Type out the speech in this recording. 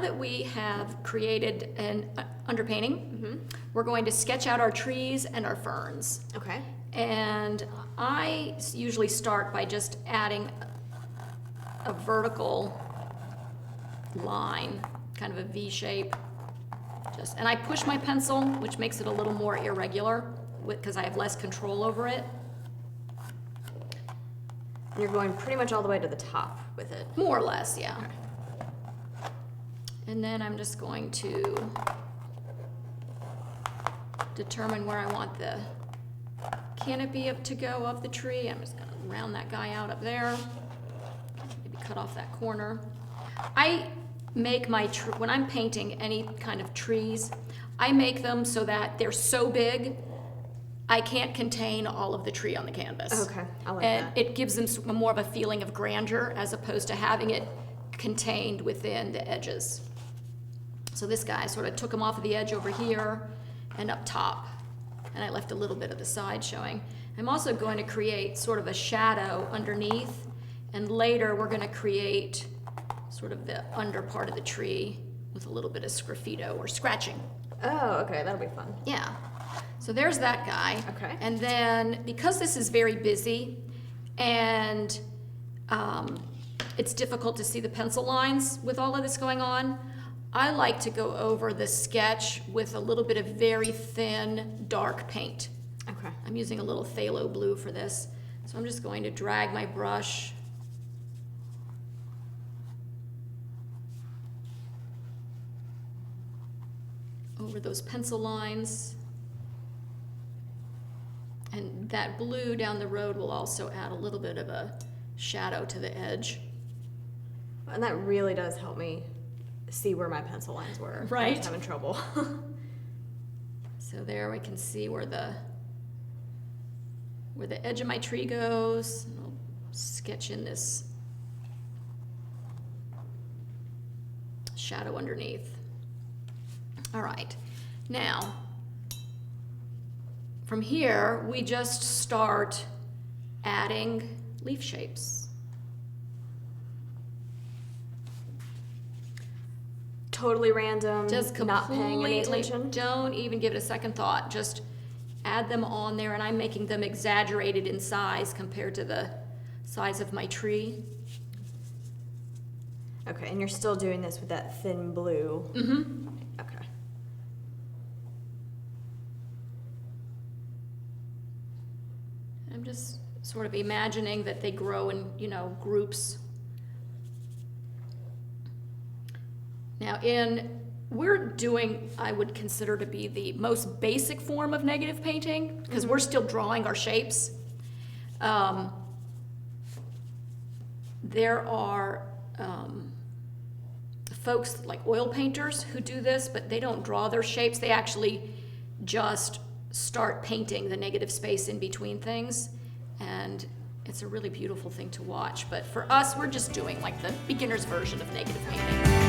that we have created an underpainting, we're going to sketch out our trees and our ferns. Okay. And I usually start by just adding a vertical line, kind of a V shape. And I push my pencil, which makes it a little more irregular because I have less control over it. And you're going pretty much all the way to the top with it. More or less, yeah. Okay. And then I'm just going to determine where I want the canopy to go of the tree. I'm just going to round that guy out up there. Maybe cut off that corner. I make my when I'm painting any kind of trees, I make them so that they're so big I can't contain all of the tree on the canvas. Okay, I like and that. it gives them more of a feeling of grandeur as opposed to having it contained within the edges. So this guy, I sort of took him off of the edge over here and up top, and I left a little bit of the side showing. I'm also going to create sort of a shadow underneath, and later we're going to create sort of the under part of the tree with a little bit of sgraffito or scratching. Oh, okay, that'll be fun. Yeah. So there's that guy. Okay. And then because this is very busy and it's difficult to see the pencil lines with all of this going on, I like to go over the sketch with a little bit of very thin, dark paint. Okay. I'm using a little phthalo blue for this. So I'm just going to drag my brush over those pencil lines. And that blue down the road will also add a little bit of a shadow to the edge. And that really does help me see where my pencil lines were. Right. I was having trouble. So there we can see where the edge of my tree goes. And I'll sketch in this shadow underneath. All right, now from here we just start adding leaf shapes. Totally random, Just not paying any completely, attention. don't even give it a second thought. Just add them on there, and I'm making them exaggerated in size compared to the size of my tree. Okay, and you're still doing this with that thin blue. Mm-hmm. Okay. I'm just sort of imagining that they grow in, groups. Now we're doing, I would consider to be the most basic form of negative painting, because we're still drawing our shapes. There are folks like oil painters who do this, but they don't draw their shapes. They actually just start painting the negative space in between things, and it's a really beautiful thing to watch. But for us, we're just doing like the beginner's version of negative painting.